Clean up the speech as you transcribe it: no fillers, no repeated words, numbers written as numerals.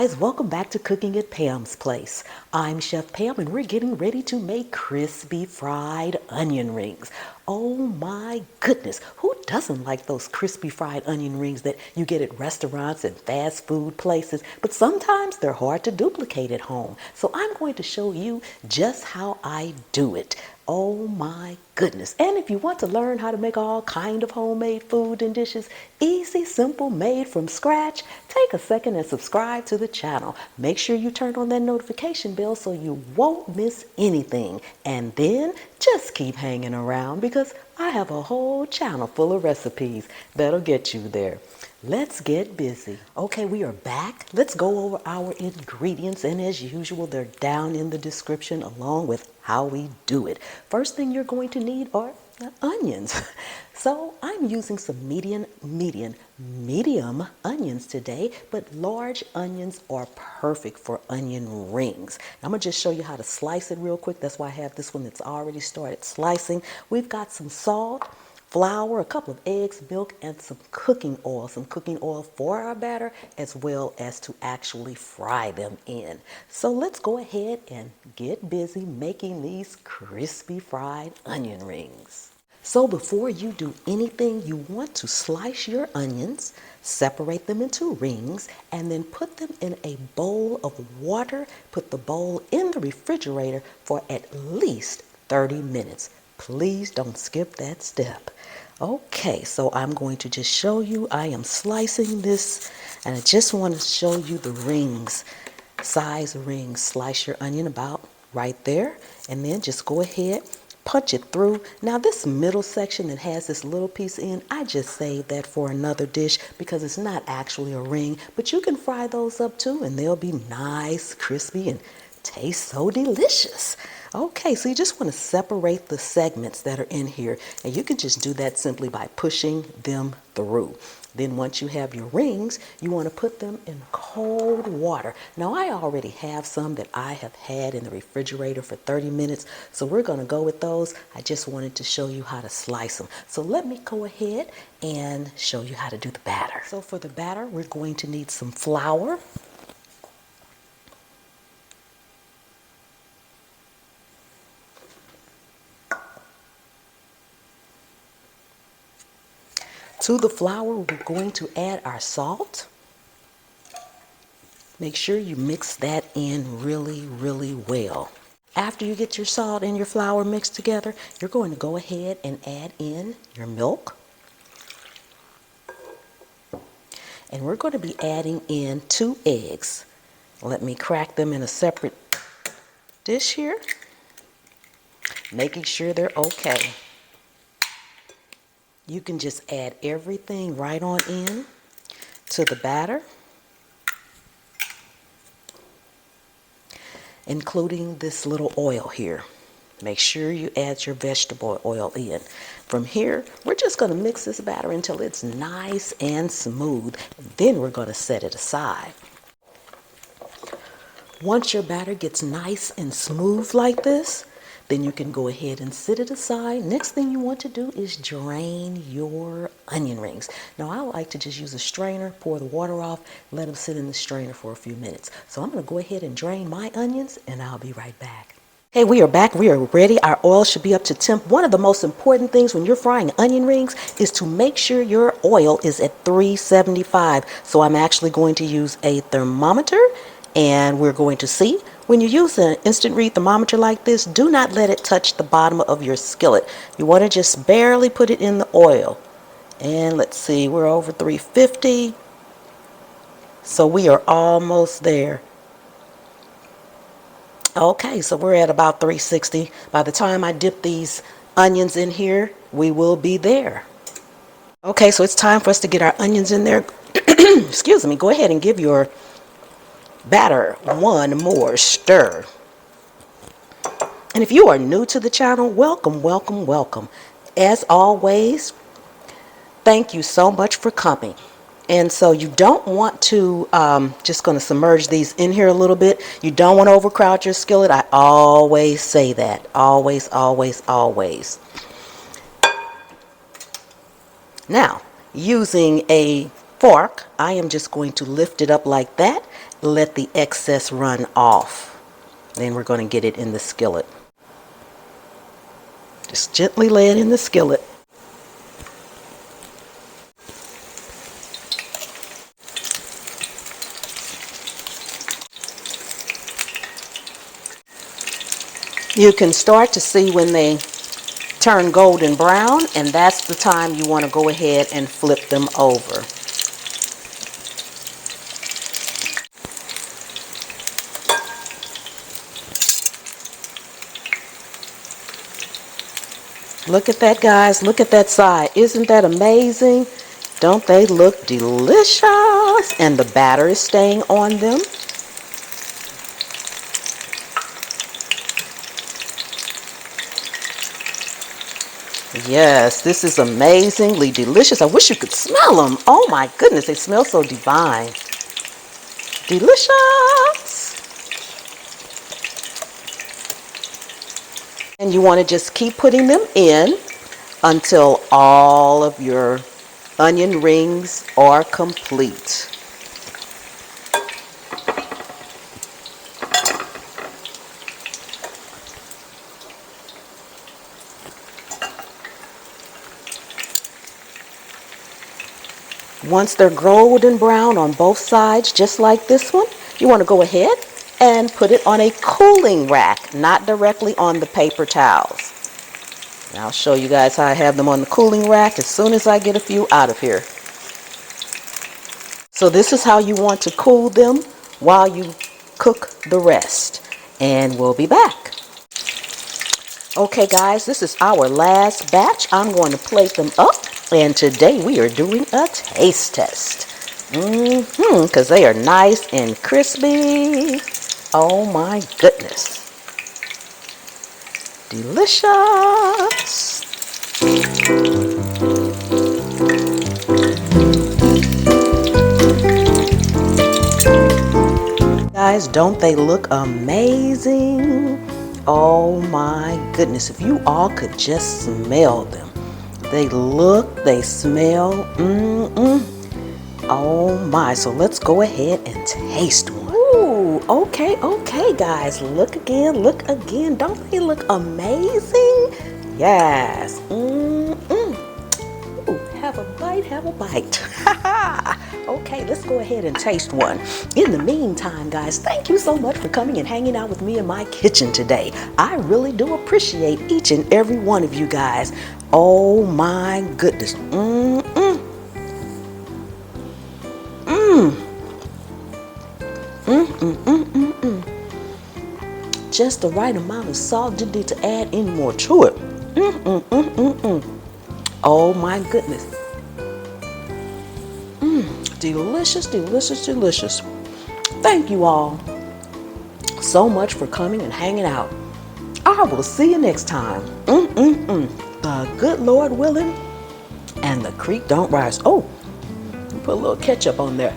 guys, welcome back to Cooking at Pam's Place. I'm Chef Pam and we're getting ready to make crispy fried onion rings. Oh my goodness, who doesn't like those crispy fried onion rings that you get at restaurants and fast food places? But sometimes they're hard to duplicate at home. So I'm going to show you just how I do it. Oh my goodness. And if you want to learn how to make all kind of homemade food and dishes, easy, simple, made from scratch, take a second and subscribe to the channel. Make sure you turn on that notification bell so you won't miss anything. And then just keep hanging around because I have a whole channel full of recipes that'll get you there. Let's get busy. Okay, we are back. Let's go over our ingredients, and as usual, they're down in the description along with how we do it. First thing you're going to need are the onions. So I'm using some medium onions today, but large onions are perfect for onion rings. I'm gonna just show you how to slice it real quick. That's why I have this one that's already started slicing. We've got some salt, flour, a couple of eggs, milk, and some cooking oil. Some cooking oil for our batter as well as to actually fry them in. So let's go ahead and get busy making these crispy fried onion rings. So before you do anything, you want to slice your onions, separate them into rings, and then put them in a bowl of water. Put the bowl in the refrigerator for at least 30 minutes. Please don't skip that step. Okay, so I'm going to just show you, I am slicing this, and I just want to show you the rings, size rings. Slice your onion about right there, and then just go ahead, punch it through. Now this middle section that has this little piece in, I just saved that for another dish because it's not actually a ring, but you can fry those up too and they'll be nice, crispy, and taste so delicious. Okay, so you just want to separate the segments that are in here, and you can just do that simply by pushing them through. Then once you have your rings, you want to put them in cold water. Now I already have some that I have had in the refrigerator for 30 minutes, so we're going to go with those. I just wanted to show you how to slice them. So let me go ahead and show you how to do the batter. So for the batter, we're going to need some flour. To the flour, we're going to add our salt. Make sure you mix that in really well. After you get your salt and your flour mixed together, you're going to go ahead and add in your milk. And we're going to be adding in 2 eggs. Let me crack them in a separate dish here, making sure they're okay. You can just add everything right on in to the batter, including this little oil here. Make sure you add your vegetable oil in. From here, we're just going to mix this batter until it's nice and smooth. Then we're going to set it aside. Once your batter gets nice and smooth like this, then you can go ahead and set it aside. Next thing you want to do is drain your onion rings. Now I like to just use a strainer, pour the water off, let them sit in the strainer for a few minutes. So I'm going to go ahead and drain my onions and I'll be right back. Hey, we are back. We are ready. Our oil should be up to temp. One of the most important things when you're frying onion rings is to make sure your oil is at 375. So I'm actually going to use a thermometer and we're going to see. When you use an instant read thermometer like this, do not let it touch the bottom of your skillet. You want to just barely put it in the oil. And let's see, we're over 350. So we are almost there. Okay, so we're at about 360. By the time I dip these onions in here, we will be there. Okay, so it's time for us to get our onions in there. Excuse me, go ahead and give your batter one more stir. And if you are new to the channel, welcome. As always, thank you so much for coming. And so you don't want to, just going to submerge these in here a little bit. You don't want to overcrowd your skillet. I always say that. Always. Now, using a fork, I am just going to lift it up like that. let the excess run off. Then we're going to get it in the skillet. Just gently lay it in the skillet. You can start to see when they turn golden brown, and that's the time you want to go ahead and flip them over. Look at that, guys. Look at that side. Isn't that amazing? Don't they look delicious? And the batter is staying on them. Yes, this is amazingly delicious. I wish you could smell them. Oh my goodness, they smell so divine. Delicious. And you want to just keep putting them in until all of your onion rings are complete. Once they're golden brown on both sides, just like this one, you want to go ahead and put it on a cooling rack, not directly on the paper towels. And I'll show you guys how I have them on the cooling rack as soon as I get a few out of here. So this is how you want to cool them while you cook the rest. And we'll be back. Okay guys, this is our last batch. I'm going to plate them up. And today we are doing a taste test. Because they are nice and crispy. Oh my goodness. Delicious. Guys, don't they look amazing? Oh my goodness. If you all could just smell them. They look, they smell, Oh my, so let's go ahead and taste one. Ooh, okay guys, look again. Don't they look amazing? Yes. Ooh, have a bite. Okay, let's go ahead and taste one. In the meantime, guys, thank you so much for coming and hanging out with me in my kitchen today. I really do appreciate each and every one of you guys. Oh my goodness. Just the right amount of salt. Didn't need to add any more to it. Oh my goodness. Delicious. Thank you all so much for coming and hanging out. I will see you next time. The good Lord willing, and the creek don't rise. Oh, put a little ketchup on there.